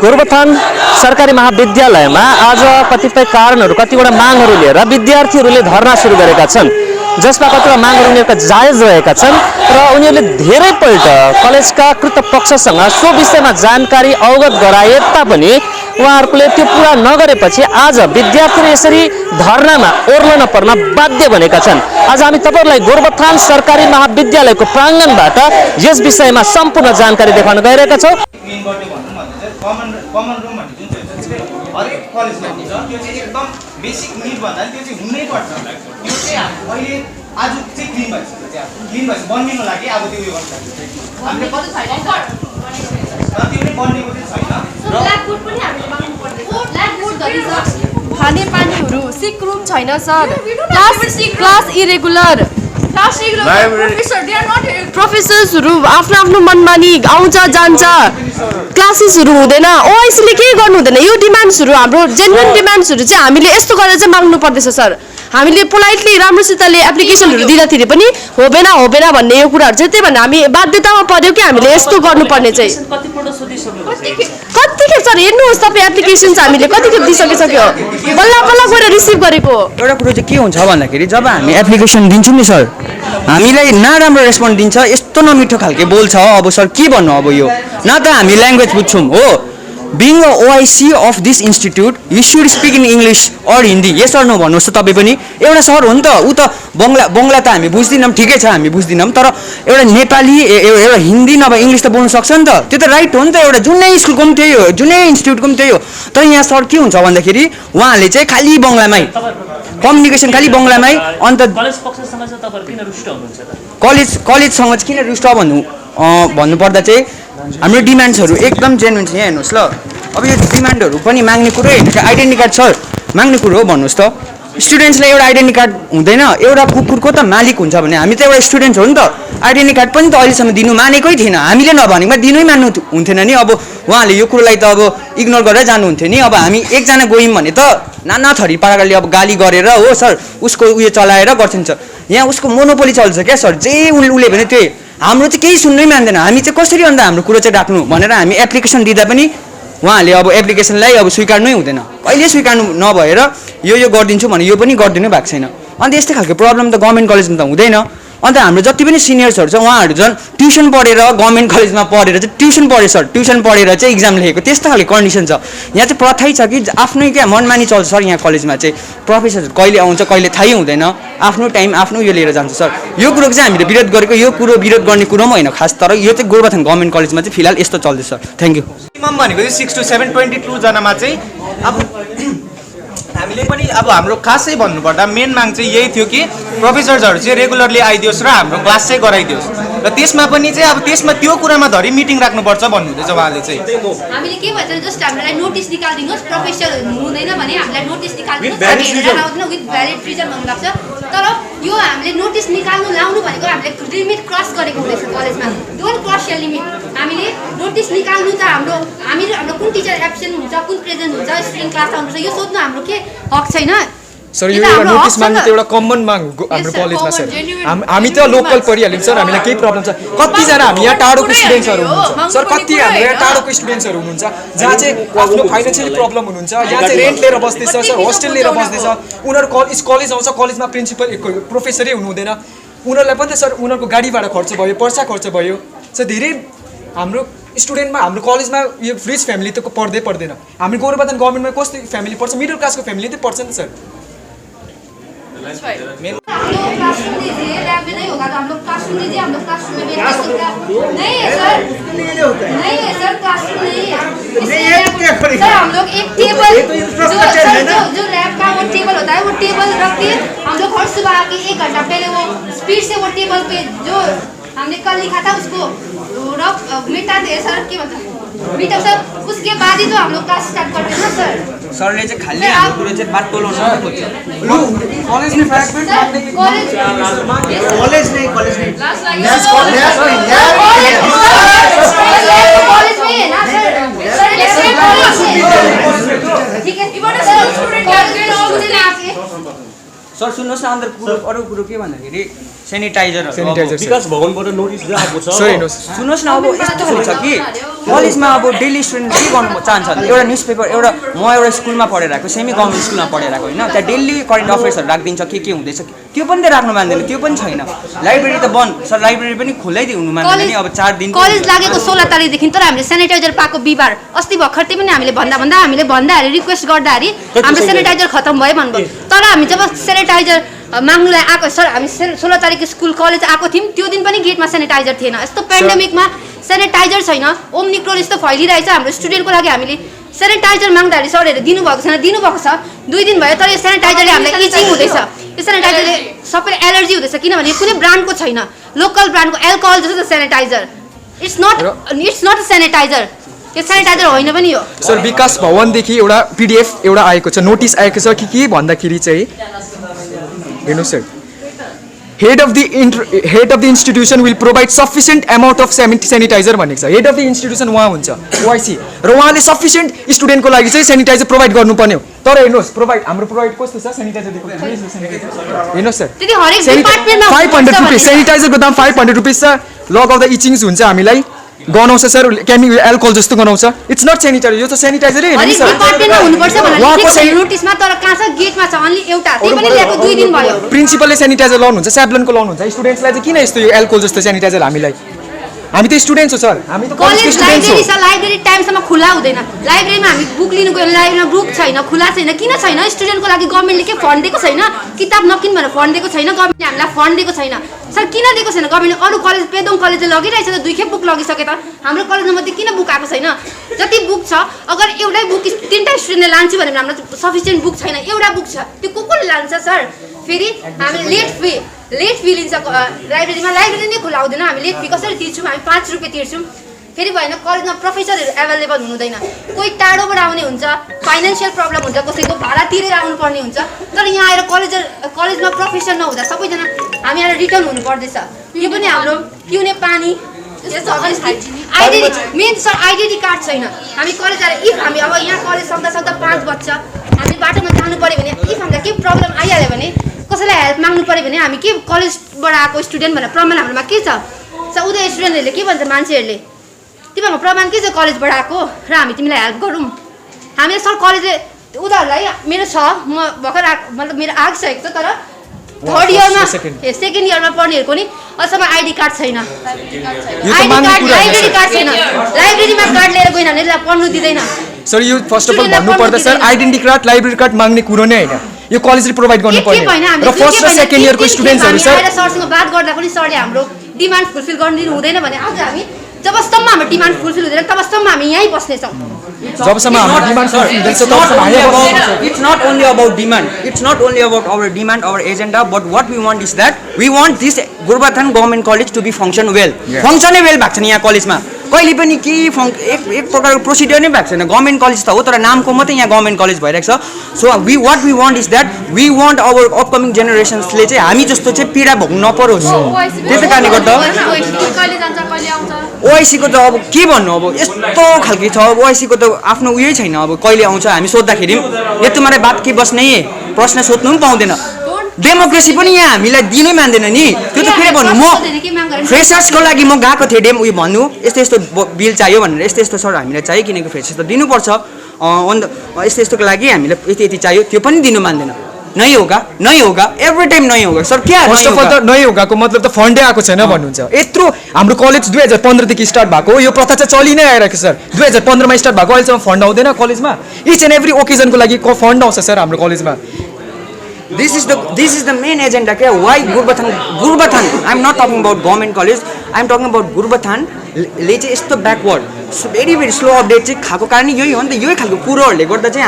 गोरुबथान सरकारी महाविद्यालयमा आज कतिपय कारणहरू कतिवटा मागहरू लिएर विद्यार्थीहरूले धरना सुरु गरेका छन्, जसमा कतिवटा मागहरू उनीहरूका जायज रहेका छन् र उनीहरूले धेरैपल्ट कलेजका कृतपक्षसँग सो विषयमा जानकारी अवगत गराए तापनि उहाँहरूले त्यो पुरा नगरेपछि आज विद्यार्थीले यसरी धरनामा ओर्लन पर्न बाध्य बनेका छन्। आज हामी तपाईहरुलाई गोरुबथान सरकारी महाविद्यालयको प्राङ्गणबाट यस विषयमा सम्पूर्ण जानकारी देखाउन गइरहेका छौं। कमन रुम भन्ने जुन चाहिँ हरेक कलेजमा हुन्छ त्यो चाहिँ एकदम बेसिक निड भन्दा त्यो चाहिँ हुनै पर्छ। त्यो चाहिँ अहिले आज चाहिँ क्लिन भइसक्यो, चाहिँ क्लिन भइसक्यो बनिनु लागि अब त्यो उयो गर्छ हामीले कति छैन तर त्यो पनि बनिएको चाहिँ छैन। ब्ल्याक बोर्ड पनि हामीले माग्नु पर्दैन। ब्ल्याक बोर्ड धरि छ, खाने पानीहरू, सिक रुम छैन सर, क्लास इरेगुलर, प्रोफेसर्सहरू आफ्नो आफ्नो मनमानी आउँछ जान्छ, क्लासेसहरू हुँदैन। ओआइसीले केही गर्नु हुँदैन। यो डिमान्ड्सहरू हाम्रो जेन्युन डिमान्ड्सहरू चाहिँ हामीले यस्तो गरेर चाहिँ माग्नु पर्दैछ सर। हामीले पोलाइटली राम्रोसितले एप्लिकेसनहरू दिँदाखेरि पनि होबेन भन्ने यो कुराहरू चाहिँ त्यही भएर हामी बाध्यतामा पर्यो कि हामीले यस्तो गर्नुपर्ने चाहिँ। कतिखेप सर हेर्नुहोस् तपाईँ एप्लिकेसन चाहिँ हामीले कतिखेप दिइसकिसक्यो, बल्ल बल्ल गएर रिसिभ गरेको। एउटा कुरो चाहिँ के हुन्छ भन्दाखेरि जब हामी एप्लिकेसन दिन्छौँ नि सर, हामीलाई नराम्रो रेस्पोन्स दिन्छ, यस्तो नमिठो खालके बोल्छ। अब सर के भन्नु, अब यो न त हामी ल्याङ्ग्वेज बुझ्छौँ हो। Being a OIC of this institute you should speak in English or Hindi, yes or no भन्नुहोस् त तपाईँ पनि। एउटा सर हो नि त, ऊ त बङ्गला त हामी बुझ्दैनौँ, ठिकै छ हामी बुझ्दैनौँ, तर एउटा नेपाली एउटा हिन्दी नभए इङ्ग्लिस त बोल्नु सक्छ नि त। त्यो त राइट हो नि त, एउटा जुनै स्कुलको पनि त्यही हो, जुनै इन्स्टिट्युटको पनि त्यही हो। तर यहाँ सर के हुन्छ भन्दाखेरि उहाँहरूले चाहिँ खालि बङ्गलामै कम्युनिकेसन, खालि बङ्गलामै। अन्त कलेजसँग चाहिँ किन रुष्ट भन्नुपर्दा चाहिँ हाम्रो डिमान्ड्सहरू एकदम जेन्युन छ। यहाँ हेर्नुहोस् ल, अब यो डिमान्डहरू पनि माग्ने कुरो होइन, आइडेन्टिटी कार्ड सर माग्ने कुरो हो भन्नुहोस् त। स्टुडेन्ट्सलाई एउटा आइडेन्टिटी कार्ड हुँदैन, एउटा कुकुरको त मालिक हुन्छ भने हामी त एउटा स्टुडेन्ट हो नि त। आइडेन्टिटी कार्ड पनि त अहिलेसम्म दिनु मानेकै थिएन, हामीले नभनेकोमा दिनै मान्नु हुन्थेन नि। अब उहाँले यो कुरोलाई त अब इग्नोर गरेर जानुहुन्थ्यो नि। अब हामी एकजना गयौँ भने त नाना थरी पाराले अब गाली गरेर हो सर उसको उयो चलाएर गर्छन् सर। यहाँ उसको मोनोपोली चल्छ क्या सर, जे उसले भने त्यही। हाम्रो चाहिँ केही सुन्नै मान्दैन। हामी चाहिँ कसरी अन्त हाम्रो कुरो चाहिँ राख्नु भनेर हामी एप्लिकेसन दिँदा पनि उहाँहरूले अब एप्लिकेसनलाई अब स्वीकार्नै हुँदैन, कहिले स्वीकार्नु नभएर यो गरिदिन्छु भने यो पनि गरिदिनु भएको छैन। अन्त यस्तै खालको प्रब्लम त गभर्मेन्ट कलेजमा त हुँदैन। अन्त हाम्रो जति पनि सिनियर्सहरू छ उहाँहरू झन् ट्युसन पढेर गभर्मेन्ट कलेजमा पढेर चाहिँ ट्युसन पढेर चाहिँ इक्जाम लेखेको, त्यस्तो खालको कन्डिसन छ। यहाँ चाहिँ प्रथै छ कि आफ्नै क्या मनमानी चल्छ सर। यहाँ कलेजमा चाहिँ प्रोफेसर कहिले आउँछ कहिले थाहै हुँदैन, आफ्नो टाइम आफ्नो यो लिएर जान्छ सर। यो कुरो चाहिँ हामीले विरोध गरेको, यो कुरो विरोध गर्ने कुरो पनि होइन खास, तर यो चाहिँ गोरुबथान गभर्मेन्ट कलेजमा चाहिँ फिलहाल यस्तो चल्दैछ सर। Thank you. मिनिमम भनेको चाहिँ 6 to 7 22 जनामा चाहिँ अब हामीले पनि अब हाम्रो खासै भन्नुपर्दा मेन माग चाहिँ यही थियो कि प्रोफेसर्सहरू चाहिँ रेगुलरली आइदियोस् र हाम्रो क्लास चाहिँ गराइदियोस् र त्यसमा पनि चाहिँ अब त्यसमा त्यो कुरामा धरि मिटिङ राख्नुपर्छ भन्नुहुँदैछ उहाँले चाहिँ। हामीले के भन्छ जस्ट हामीलाई नोटिस निकाल्दिनुहोस्, प्रोफेसर हुँदैन भने हामीलाई नोटिस निकाल्दिनुहोस् विथ भ्यालिड रिजन भन्नु लाग्छ। तर यो हामीले नोटिस निकाल्नु लाउनु भनेको हामीले लिमिट क्रस गरेको हुँदैछ कलेजमा। Don't cross your limit. हामीले नोटिस निकाल्नु त हाम्रो कुन टिचर एब्सेन्ट हुन्छ, कुन प्रेजेन्ट हुन्छ, स्टुडेन्ट क्लास आउनुपर्छ यो सोध्नु हाम्रो के हक छैन सर। यो एउटा नोटिस माग्नु त एउटा कमन माग हाम्रो कलेजमा सर। हामी त लोकल परिहाल्यौँ सर, हामीलाई केही प्रब्लम छ। कतिजना हामी यहाँ टाढोको स्टुडेन्ट्सहरू हुनुहुन्छ सर, कति हाम्रो यहाँ टाढोको स्टुडेन्ट्सहरू हुनुहुन्छ जहाँ चाहिँ आफ्नो फाइनेन्सियली प्रब्लम हुनुहुन्छ, यहाँ चाहिँ रेन्ट लिएर बस्दैछ सर, होस्टेल लिएर बस्दैछ। उनीहरू कलेज आउँछ, कलेजमा प्रिन्सिपल प्रोफेसरै हुनु हुँदैन। उनीहरूलाई पनि त सर उनीहरूको गाडी भाडा खर्च भयो, पर्सा खर्च भयो सर। धेरै हाम्रो स्टुडेन्टमा हाम्रो कलेजमा यो रिच फ्यामिली त पर्दैन। हामी गोरुबथान गभर्मेन्टमा कस्तो फ्यामिली पर्छ, मिडल क्लासको फ्यामिली त पर्छ नि सर। हमने कल लिखा था उसको मिटा दे सर, के भन्छ मिटा सर। उसके बाद ही तो हम लोग क्लास स्टार्ट करते हैं ना सर। सरले चाहिँ खाली हाम्रो कुरो चाहिँ बात बोलाउन खोज्छ। कलेज नै फ्र्यागमेन्ट कॉलेज नहीं कॉलेज में है ना सर। ठीक है सर सुन्नुहोस् न। अन्त अरू कुरो के भन्दाखेरि सेनिटाइजर विकास भवनबाट नोटिस आएको छ। सुन्नुहोस् न, अब यस्तो हुन्छ कि कलेजमा अब डेली स्टुडेन्ट के गर्नु चाहन्छ एउटा न्युज पेपर म एउटा स्कुलमा पढेर आएको सेमी गभर्मेन्ट स्कुलमा पढेर आएको होइन त्यहाँ डेली करेन्ट अफेयर्सहरू राखिदिन्छ के हुँदैछ त्यो पनि त राख्नु मान्दैन त्यो पनि छैन लाइब्रेरी त बन्द सर लाइब्रेरी पनि खुल्लै हुनु मान्दैन नि अब 4 दिन कलेज लागेको 16 तारिकदेखि तर हामीले सेनिटाइजर पाएको बिहिबार अस्ति भर्खर पनि हामीले भन्दाखेरि रिक्वेस्ट गर्दाखेरि हाम्रो सेनिटाइजर खतम भयो भन्नुभयो तर हामी जब सेनिटाइजर माग्नुलाई आएको सर हामी 16 तारिक स्कुल कलेज आएको थियौँ त्यो दिन पनि गेटमा सेनिटाइजर थिएन यस्तो पेन्डेमिकमा सेनिटाइजर छैन ओम्निक्रोन यस्तो फैलिरहेछ हाम्रो स्टुडेन्टको लागि हामीले सेनिटाइजर माग्दाखेरि सरहरूले दिनुभएको छ 2 दिन भयो तर यो सेनिटाइजरले हामीलाई इचिङ हुँदैछ यो सेनिटाइजरले सबैले एलर्जी हुँदैछ किनभने कुनै ब्रान्डको छैन लोकल ब्रान्डको एल्कोहल जस्तो sanitiser it's not a sanitiser यो सेनिटाइजर होइन पनि हो सर विकास भवनदेखि एउटा पिडिएफ एउटा आएको छ नोटिस आएको छ के भन्दाखेरि चाहिँ हेर्नु sir head of the institution will provide sufficient amount of sanitiser भनेको छ हेड अफ द इन्स्टिट्युसन उहाँ हुन्छ ओआइसी र उहाँले सफिसियन्ट स्टुडेन्टको लागि चाहिँ सेनिटाइजर प्रोभाइड गर्नुपर्ने हो तर हेर्नुहोस् हाम्रो प्रोभाइड कस्तो छ सेनिटाइजर हेर्नुहोस् सर 500 रुपिस सेनिटाइजरको दाम 500 रुपिस छ लगाउँदा इचिङ्स हुन्छ हामीलाई गनाउँछ सर एल्कोहल जस्तो गनाउँछ इट्स नट सेनिटाइजर यो त सेनिटाइजरै हैन नि सर डिपार्टमेन्टमा हुनुपर्छ भनेर नोटिसमा तर कहाँ छ गेटमा छ अन्ली एउटा त्यही पनि ल्याएको 2 दिन भयो प्रिन्सिपलले सेनिटाइजर लाउनुहुन्छ स्याब्लनको लाउनुहुन्छ स्टुडेन्ट्सलाई चाहिँ किन यस्तो यो एल्कोहल जस्तो सेनिटाइजर हामीलाई हामी त स्टुडेन्ट्स हो सर हामी त कलेजको स्टुडेन्ट्स हो लाइब्रेरी टाइमसम्म खुला हुँदैन लाइब्रेरीमा हामी बुक लिनु गयो लाइब्रेरीमा बुक छैन खुला छैन किन छैन स्टुडेन्टको लागि गभर्नमेन्टले के फन्ड दिएको छैन किताब नकिन भनेर फन्ड दिएको छैन गभर्नमेन्टले हामीलाई फन्ड दिएको छैन सर किन दिएको छैन गभर्नमेन्टले अरू कलेज पेदोङ कलेजले लगिरहेछ त 2 खेप बुक लगिसके त हाम्रो कलेजमा मात्रै किन बुक आएको छैन जति बुक छ अगर एउटै बुक 3टा स्टुडेन्टले लान्छ भने हाम्रो सफिसिएन्ट बुक छैन एउटा बुक छ त्यो कसले लान्छ सर फेरि हामी लेट फी लिन्छ लाइब्रेरी नै खुला हुँदैन हामी लेट फी कसरी तिर्छौँ हामी 5 रुपियाँ तिर्छौँ फेरि भएन कलेजमा प्रोफेसरहरू एभाइलेबल हुँदैन कोही टाढोबाट आउने हुन्छ फाइनेन्सियल प्रब्लम हुन्छ कसैको भाडा तिरेर आउनुपर्ने हुन्छ तर यहाँ आएर कलेजमा प्रोफेसर नहुँदा सबैजना हामी आएर रिटर्न हुनु पर्दैछ यो पनि हाम्रो पिउने पानी मेन सर आइडेन्टिटी कार्ड छैन हामी कलेज आएर इफ हामी अब यहाँ कलेज सक्दा 5 बज्छ हामी बाटोमा जानु पऱ्यो भने इफ हामीलाई केही प्रब्लम आइहाल्यो भने कसैलाई हेल्प माग्नु पऱ्यो भने हामी के कलेजबाट आएको स्टुडेन्ट भनेर प्रमाण हाम्रोमा के छ उता स्टुडेन्टहरूले के भन्छ मान्छेहरूले तिमीहरूको प्रमाण के छ कलेजबाट आएको र हामी तिमीलाई हेल्प गरौँ हामीले सर कलेजले उनीहरूलाई मेरो छ म भर्खर मतलब मेरो आगिसकेको छ तर 3rd इयरमा 2nd इयरमा पढ्नेहरूको नि अहिलेसम्म आइडी कार्ड छैन लाइब्रेरी कार्ड छैन लाइब्रेरीमा कार्ड लिएर गएन भने पढ्नु दिँदैन सर यो फर्स्ट अफ अल भन्नुपर्दा sir identity card library card माग्ने कुरो नै हैन यो कलेजले प्रोभाइड गर्नुपर्ने र फर्स्ट र सेकेन्ड इयरको स्टुडेन्ट्सहरु सर सरसँग बात गर्दा पनि सरले हाम्रो डिमान्ड फुलफिल गर्न दिनु हुँदैन भने आज हामी जबसम्म हाम्रो डिमान्ड फुलफिल हुँदैन तबसम्म हामी यहीँ बस्ने छौँ जबसम्म हाम्रो डिमान्ड फुलफिल हुँदैन तबसम्म हामी यहीँ बस्ने It's not only about demand. It's not only about our demand, our agenda, but what we want is that we want this Gurbatan Government College to be function well. Function well भएको छ यहाँ कलेजमा कहिले पनि के एक प्रकारको procedure नै भएको छैन गभर्नमेन्ट कलेज त हो तर नामको मात्रै यहाँ गभर्नमेन्ट कलेज भइरहेको छ so what we want is that we want our upcoming generations-ले चाहिँ हामी जस्तो चाहिँ पीडा भोग्नु नपरोस् त्यसै कारणले गर्दा ओआइसीको त अब के भन्नु अब यस्तो खालके छ ओआइसी को त आफ्नो उयै छैन अब कहिले आउँछ हामी सोध्दाखेरि यो तुम्हारे बात के बस नहीं है प्रश्न सोध्नु पनि पाउँदैन डेमोक्रेसी पनि यहाँ हामीलाई दिनै मान्दैन नि त्यो त के भन्नु म फ्रेशर्सको लागि म गएको थिएँ डेम उयो भन्नु यस्तो यस्तो बिल चाहियो भनेर यस्तो यस्तो सर हामीलाई चाहियो किनकि फ्रेशर्स त दिनुपर्छ यस्तो यस्तोको लागि हामीलाई यति यति चाहियो त्यो पनि दिनु मान्दैन नहीं होगा एभ्री टाइम नहीं होगा सर क्या फर्स्ट अफ अल त नहीं होगा को मतलब त फन्डै आएको छैन भन्नुहुन्छ यत्रो हाम्रो कलेज 2015 देखि स्टार्ट भएको यो प्रथा चाहिँ चलि नै आइरहेको सर 2015 मा स्टार्ट भएको अहिलेसम्म फन्ड आउँदैन कलेजमा इच एन्ड एभ्री ओकेजनको लागि फन्ड आउँछ सर हाम्रो कलेजमा This is the main agenda. Why Gurbatan? I'm not talking about government college. I'm talking about Gurbatan. ले चाहिँ यस्तो backward very very slow update चाहिँ खाएको कारण यही हो नि त यही खालको कुरोहरूले गर्दा चाहिँ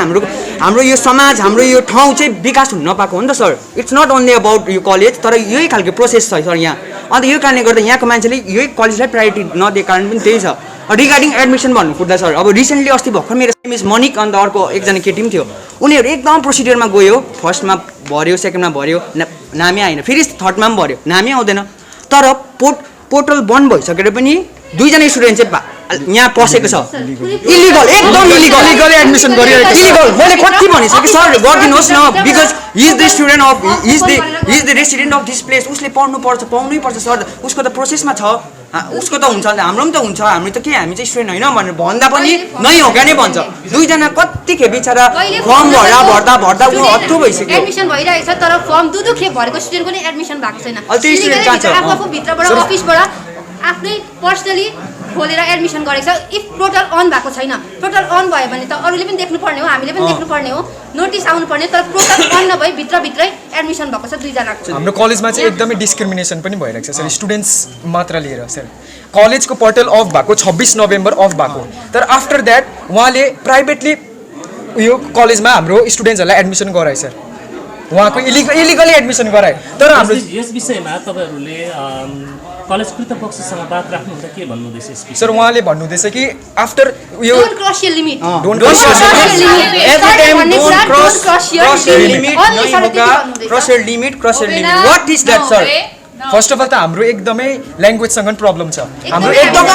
हाम्रो यो समाज हाम्रो यो ठाउँ चाहिँ विकास हुन नपाएको हो नि त sir it's not only about यो कलेज तर यही खालको प्रोसेस छ सर यहाँ अन्त यो कारणले गर्दा यहाँको मान्छेले यही कलेजलाई प्रायोरिटी नदिएको कारण पनि त्यही छ रिगार्डिङ एडमिसन भन्नुपर्दा सर अब रिसेन्टली अस्ति भर्खर मेरो मिस मनिक अन्त अर्को एकजना केटी पनि थियो उनीहरू एकदम प्रोसिडियरमा गयो फर्स्टमा भर्यो सेकेन्डमा भर्यो नामै आएन फेरि थर्डमा पनि भर्यो नामै आउँदैन तर पोर्टल बन्द भइसकेर पनि 2 जना स्टुडेन्ट चाहिँ यहाँ पसेको छ इलिगल एकदम इलिगल एडमिसन गरिरहेको इलिगल मैले कति भनिसकेँ सर गरिदिनुहोस् न because he is the student of he is the resident of this place उसले पाउनै पर्छ सर उसको त प्रोसेसमा छ उसको त हुन्छ नि हाम्रो पनि त हुन्छ हामी त के हामी चाहिँ स्टुडेन्ट होइन भनेर भन्दा पनि नै हो क्या नै भन्छ दुईजना कतिखेप बिचरा फर्म भर्दा ऊ हत्तु भइसक्यो एडमिसन भइरहेको छ तर फर्म दुई खेप भरेको स्टुडेन्टको नि एडमिसन भएको छैन त्यो स्टुडेन्ट कहाँ छ आफू भित्रबाट अफिसबाट आफ्नै पर्सनली खोलेर एडमिसन गरेको छ इफ टोटल अन भएको छैन टोटल अन भयो भने त अरूले पनि देख्नुपर्ने हो हामीले पनि देख्नुपर्ने हो नोटिस आउनुपर्ने तर टोटल अन नभई भित्रभित्रै एडमिसन भएको छ दुईजनाको हाम्रो कलेजमा चाहिँ एकदमै डिस्क्रिमिनेसन पनि भइरहेको छ सर स्टुडेन्ट्स मात्र लिएर सर कलेजको पोर्टल अफ भएको 26 नोभेम्बर अफ भएको तर आफ्टर द्याट उहाँले प्राइभेटली यो कलेजमा हाम्रो स्टुडेन्ट्सहरूलाई एडमिसन गराए सर उहाँको इलिगली एडमिसन गराए तर हाम्रो यस विषयमा तपाईहरुले कलेज कृतपक्षसँग बात राख्नुहुन्छ के भन्नुहुँदैछ सर उहाँले भन्नुहुँदैछ कि आफ्टर यो don't cross your limit don't cross your limit what is that sir first of all त हाम्रो एकदमै ल्याङ्ग्वेजसँग प्रब्लम छ हाम्रो एकदमै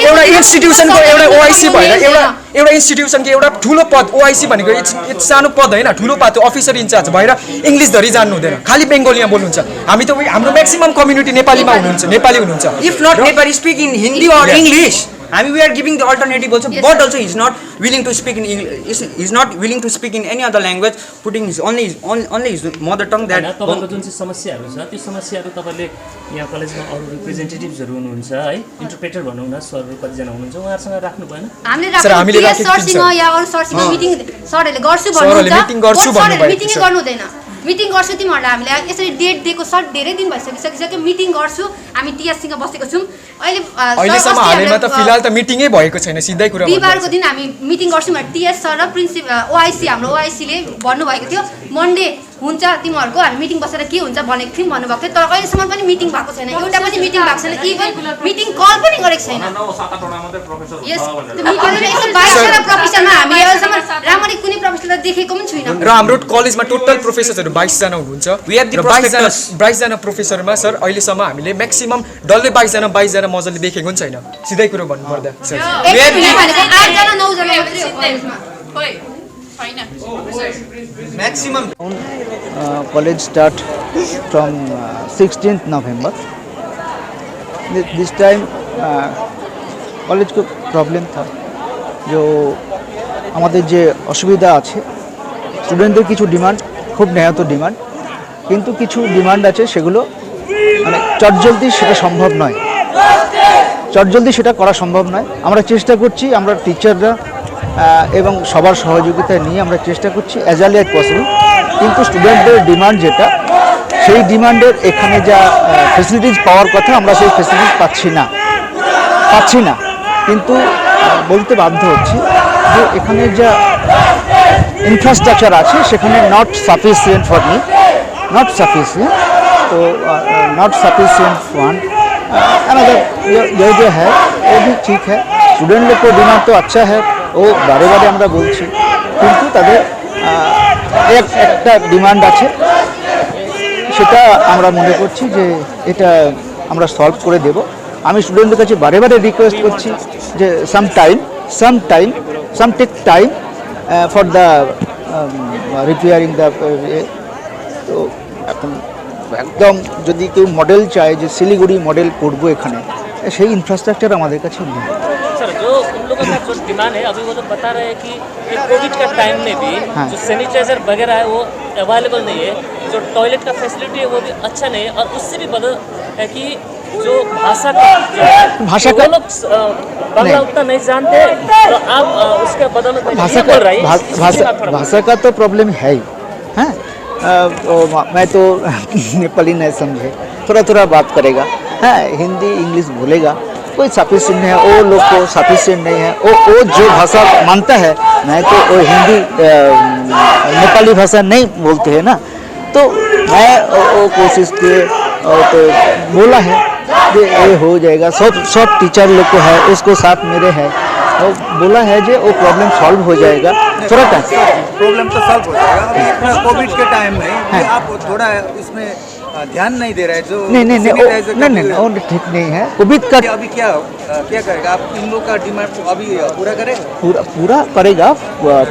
एउटा इन्स्टिट्युसनको एउटा ओआइसी भएर एउटा इन्स्टिट्युसनको एउटा ठुलो पद ओआइसी भनेको इट्स सानो पद होइन ठुलो पद अफिसर इन्चार्ज भएर इङ्ग्लिस धरि जान्नु हुँदैन खालि बेङ्गोलीमा बोल्नुहुन्छ हामी त हाम्रो म्याक्सिमम कम्युनिटी नेपालीमा हुनुहुन्छ नेपाली हुनुहुन्छ if not Nepali speak in Hindi or English हामी we are giving the alternative also but also is not willing to speak in is not willing to speak in any other language putting is only is mother tongue that तपाईँको जुन चाहिँ समस्याहरू छ त्यो समस्याहरू तपाईँले यहाँ कलेजमा अरू रिप्रेजेन्टेटिभ्सहरू हुनुहुन्छ है इन्टरप्रेटर भनौँ न सरहरू कतिजना हुनुहुन्छ उहाँहरूसँग राख्नु भएन हामीले सरसँग या अरू सरसँग मिटिङ सरहरूले गर्छु भन्नुहुन्छ मिटिङै गर्नु हुँदैन मिटिङ गर्छु तिमीहरूलाई हामीले यसरी डेट दिएको सर धेरै दिन भइसकिसक्यो मिटिङ गर्छु हामी टिएससँग बसेको छौँ अहिलेसम्म हालैमा त फिलहाल त मिटिङै भएको छैन सिधै कुरा बिहिबारको दिन हामी मिटिङ गर्छौँ टिएस सर र प्रिन्सिपल ओआइसी हाम्रो ओआइसीले भन्नुभएको थियो मन्डे हुन्छ तिमीहरूको हामी मिटिङ बसेर के हुन्छ भनेको थियौँ भन्नुभएको थियो तर अहिलेसम्म पनि मिटिङ भएको छैन एउटा पनि मिटिङ भएको छैन इभन मिटिङ कल पनि गरेको छैन प्रोफेसरमा हामी अहिलेसम्म राम्ररी कुनै प्रोफेसरलाई देखेको पनि छुइनँ र हाम्रो कलेजमा टोटल प्रोफेसरहरू 22 जना हुनुहुन्छ 22 जना प्रोफेसरमा सर अहिलेसम्म हामीले म्याक्सिमम डल्लै 22 जना मजाले देखेको पनि छैन सिधै कुरो भन्नुपर्दा sir Maximum. College start from 16th November. This time college को प्रॉब्लम था जो আমাদের যে অসুবিধা আছে স্টুডেন্টদের কিছু ডিমান্ড খুব নিহত ডিমান্ড কিন্তু কিছু ডিমান্ড আছে সেগুলো মানে চটজলদি সেটা সম্ভব নয় চটজলদি সেটা করা সম্ভব নয় আমরা চেষ্টা করছি আমরা টিচাররা এবং সবার সহযোগিতা নিয়ে আমরা চেষ্টা করছি অ্যাজ আর্লি অ্যাজ পসিবল কিন্তু স্টুডেন্টদের ডিমান্ড যেটা সেই ডিমান্ডের এখানে যা ফ্যাসিলিটিস পাওয়ার কথা আমরা সেই ফ্যাসিলিটিস পাচ্ছি না কিন্তু বলতে বাধ্য হচ্ছি যে এখানে যা ইনফ্রাস্ট্রাকচার আছে সেখানে not sufficient for me not sufficient तो नॉट सफिशिएंट फंड अनदर ये जो है वो भी ठीक है स्टूडेंट लोग को डिमांड तो अच्छा है वो बारे बारे আমরা বলছি কিন্তু তাদের একটা ডিমান্ড আছে সেটা আমরা মনে করছি যে এটা আমরা সলভ করে দেব আমি স্টুডেন্টদের কাছে বারে বারে রিকোয়েস্ট করছি যে some take time for the repairing the তো এখন একদম যদি কেউ মডেল চায় যে শিলিগুড়ি মডেল করবো এখানে সেই ইনফ্রাস্ট্রাকচার আমাদের কাছে নেই सर जो उन लोगों का जो डिमांड है अभी वो तो बता रहे हैं कि कोविड का टाइम में भी जो सैनिटाइजर वगैरह है वो अवेलेबल नहीं है जो टॉयलेट का फैसिलिटी है वो भी अच्छा नहीं है और उससे भी बदल है कि जो भाषा का वो लोग बांग्ला उतना नहीं जानते तो आप उसके बदल में भाषा का तो प्रॉब्लम है ही हैं मैं तो नेपाली नहीं समझे थोड़ा थोड़ा बात करेगा है हिंदी इंग्लिश बोलेगा कोई सफिशिएंट नहीं है वो लोग को सफिशिएंट नहीं है वो जो भाषा मानता है मैं तो वो हिंदी नेपाली भाषा नहीं बोलते हैं ना तो मैं वो कोशिश किए तो बोला है कि ये हो जाएगा सब टीचर लोग को है उसको साथ मेरे है तो बोला है जो वो प्रॉब्लम सॉल्व हो जाएगा थोड़ा टाइम प्रॉब्लम तो सॉल्व हो जाएगा अभी कोविड के टाइम में आप थोड़ा इसमें ध्यान नहीं दे रहे जो नहीं वो ठीक नहीं है कोविड का अभी क्या करेगा आप इन लोग का डिमांड अभी पूरा करेगा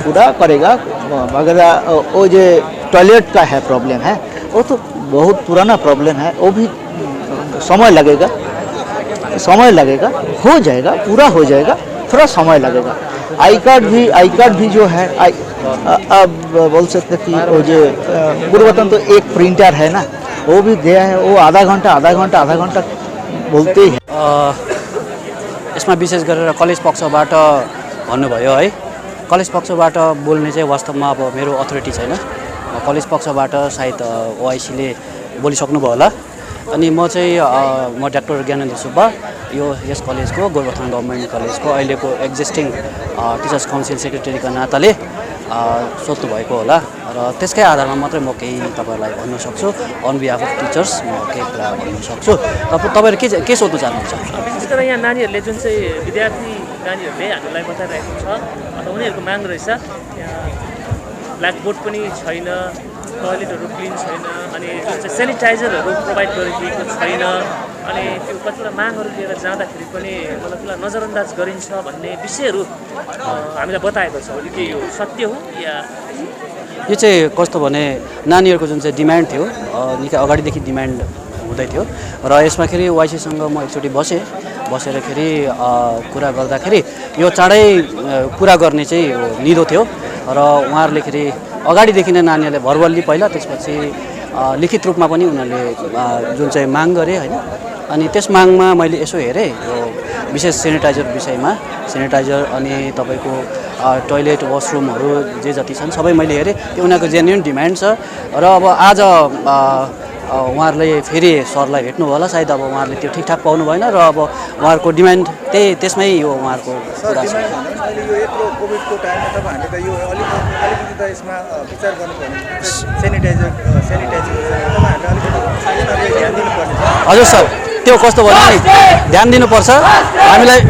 पूरा करेगा मगर वो जो टॉयलेट का है प्रॉब्लम है वो तो बहुत पुराना प्रॉब्लम है वो भी समय लगेगा समय लगेगा, हो जाएगा, पूरा हो जाएगा, थोड़ा समय लगेगा। आई कार्ड भी जो है अब बोल सकते कि वो जो पूर्वतन तो एक प्रिंटर है ना, वो भी दिया है, वो आधा घंटा बोलते ही है। यसमा विशेष गरेर कलेज पक्षबाट भन्नुभयो है, कलेज पक्षबाट बोल्ने चाहिँ वास्तवमा अब मेरो अथोरिटी छैन। कलेज पक्षबाट सायद ओआइसीले बोलिसक्नुभयो होला। अनि म डाक्टर ज्ञानेन्द्र सुब्बा, यस कलेजको गोरुबथान गभर्मेन्ट कलेजको अहिलेको एक्जिस्टिङ टिचर्स काउन्सिल सेक्रेटरीका नाताले सोध्नु भएको होला र त्यसकै आधारमा मात्रै म केही तपाईँहरूलाई भन्न सक्छु। अन बिहाफ अफ टिचर्स म केही कुरा भन्न सक्छु। तपाईँहरू के सोध्नु चाहनुहुन्छ? विशेष गरेर यहाँ नानीहरूले जुन चाहिँ विद्यार्थी नानीहरूले हामीलाई बताइरहेको छ अथवा उनीहरूको माग रहेछ, यहाँ ब्ल्याकबोर्ड पनि छैन, टोयलेटहरू क्लिन छैन, अनि जुन चाहिँ सेनिटाइजरहरू प्रोभाइड गरिदिएको छैन, अनि त्यो कतिवटा मागहरू लिएर जाँदाखेरि पनि मतलब त्यसलाई नजरअन्दाज गरिन्छ भन्ने विषयहरू हामीलाई बताएको छ। के यो सत्य हो या? यो चाहिँ कस्तो भने नानीहरूको जुन चाहिँ डिमान्ड थियो, निकै अगाडिदेखि डिमान्ड हुँदै थियो र यसमाखेरि वाइसीसँग म एकचोटि बसेरखेरि कुरा गर्दाखेरि यो चाँडै पुरा गर्ने चाहिँ निदो थियो र उहाँहरूले खेरि अगाडिदेखि नै नानीहरूले भर्बल्ली पहिला, त्यसपछि लिखित रूपमा पनि उनीहरूले जुन चाहिँ माग गरे होइन। अनि त्यस मागमा मैले यसो हेरेँ, यो विशेष सेनिटाइजर विषयमा, सेनिटाइजर अनि तपाईँको टोयलेट वासरुमहरू जे जति छन् सबै मैले हेरेँ, त्यो उनीहरूको जेन्युन डिमान्ड छ। र अब आज उहाँहरूले फेरि सरलाई भेट्नु होला, सायद अब उहाँहरूले त्यो ठिकठाक पाउनु भएन र अब उहाँहरूको डिमान्ड त्यसमै यो उहाँहरूको कुरा छ। अहिले यो यत्रो कोभिडको टाइममा तपाईँहरूले त यो अलिकति त यसमा विचार गर्नुपर्ने, सेनिटाइजर तपाईँहरूले अलिकति ध्यान दिनुपर्ने। हजुर सर, त्यो कस्तो भयो नि, ध्यान दिनुपर्छ हामीलाई।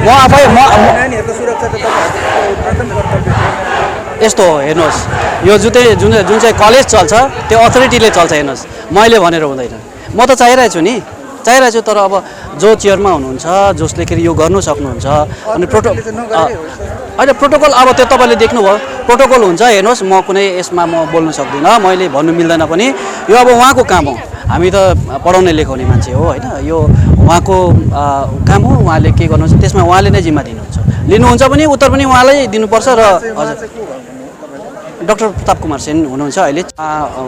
म आफै नानीहरूको सुरक्षा त तपाईँहरूको प्रथम कर्तव्य हो। यस्तो हो, हेर्नुहोस्, यो जुन चाहिँ कलेज चल्छ त्यो अथोरिटीले चल्छ। हेर्नुहोस्, मैले भनेर हुँदैन, म त चाहिरहेको छु नि, तर अब जो चेयरमा हुनुहुन्छ, जसले खेरि यो गर्नु सक्नुहुन्छ, अनि होइन प्रोटोकल अब त्यो तपाईँले देख्नुभयो, प्रोटोकल हुन्छ। हेर्नुहोस्, म कुनै यसमा म बोल्नु सक्दिनँ, मैले भन्नु मिल्दैन पनि, यो अब उहाँको काम हो। हामी त पढाउने लेखाउने मान्छे हो होइन, यो उहाँको काम हो। उहाँले के गर्नुहुन्छ त्यसमा उहाँले नै जिम्मा लिनुहुन्छ पनि, उत्तर पनि उहाँलाई दिनुपर्छ। र हजुर, डाक्टर प्रताप कुमार सेन हुनुहुन्छ अहिले,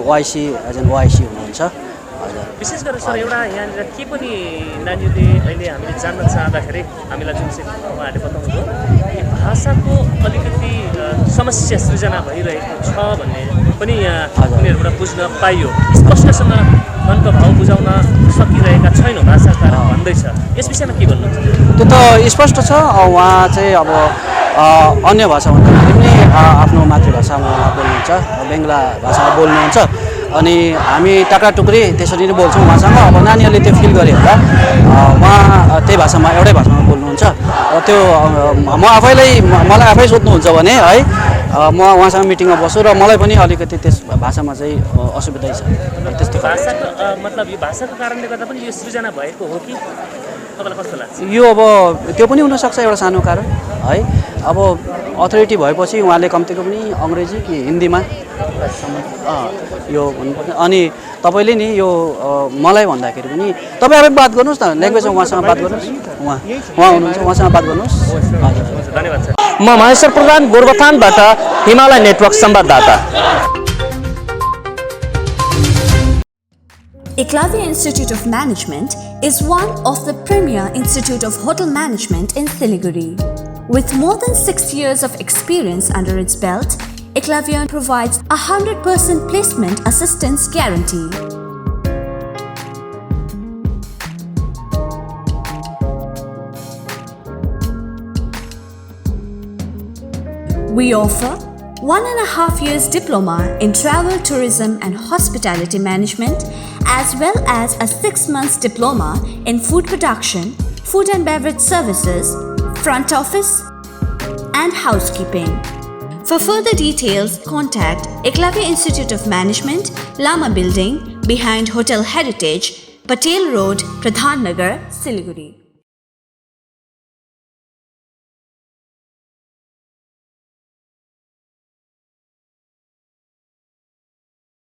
ओआइसी हुनुहुन्छ। विशेष गरेर सर एउटा यहाँनिर के पनि नानीहरूले अहिले हामीले जान्न चाहँदाखेरि हामीलाई जुन चाहिँ उहाँहरूले बताउनुभयो, भाषाको अलिकति समस्या सृजना भइरहेको छ भन्ने पनि यहाँ उनीहरूबाट बुझ्न पाइयो। स्पष्टसँग मनको भाव बुझाउन सकिरहेका छैनौँ भाषाका भन्दैछ, यस विषयमा के भन्नुहुन्छ? त्यो त स्पष्ट छ। उहाँ चाहिँ अब अन्य भाषा भन्दाखेरि पनि आफ्नो मातृभाषामा बोल्नुहुन्छ, बङ्गला भाषामा बोल्नुहुन्छ। अनि हामी टाक्राटुक्री त्यसरी नै बोल्छौँ उहाँसँग। अब नानीहरूले त्यो फिल गरे होला, उहाँ त्यही भाषामा, एउटै भाषामा बोल्नुहुन्छ। त्यो मलाई आफै सोध्नुहुन्छ भने है, म उहाँसँग मिटिङमा बस्छु र मलाई पनि अलिकति त्यस भाषामा चाहिँ असुविधै छ। त्यस्तो भाषाको मतलब यो भाषाको कारणले गर्दा पनि यो सृजना भएको हो कि तपाईँलाई कस्तो लाग्छ? यो अब त्यो पनि हुनसक्छ एउटा सानो कारण है। अब अथोरिटी भएपछि उहाँले कम्तीको पनि अङ्ग्रेजी कि हिन्दीमा यो भन्नुपर्ने। अनि तपाईँले नि यो मलाई भन्दाखेरि पनि तपाईँ आफै बात गर्नुहोस् न, ल्याङ्ग्वेजमा उहाँसँग बात गर्नुहोस्, उहाँ हुनुहुन्छ, उहाँसँग बात गर्नुहोस्। धन्यवाद सर। म महेश्वर प्रधान, गोरुबथानबाट हिमालय नेटवर्क संवाददाता। Eklavya Institute of Management is one of the premier institute of hotel management in Siliguri. With more than 6 years of experience under its belt, Eklavya provides 100% placement assistance guarantee. We offer 1.5 years diploma in travel, tourism and hospitality management, as well as a 6 months diploma in food production, food and beverage services, front office and housekeeping. For further details, contact Eklavya Institute of Management, Lama Building, behind Hotel Heritage, Patel Road, Pradhan Nagar, Siliguri.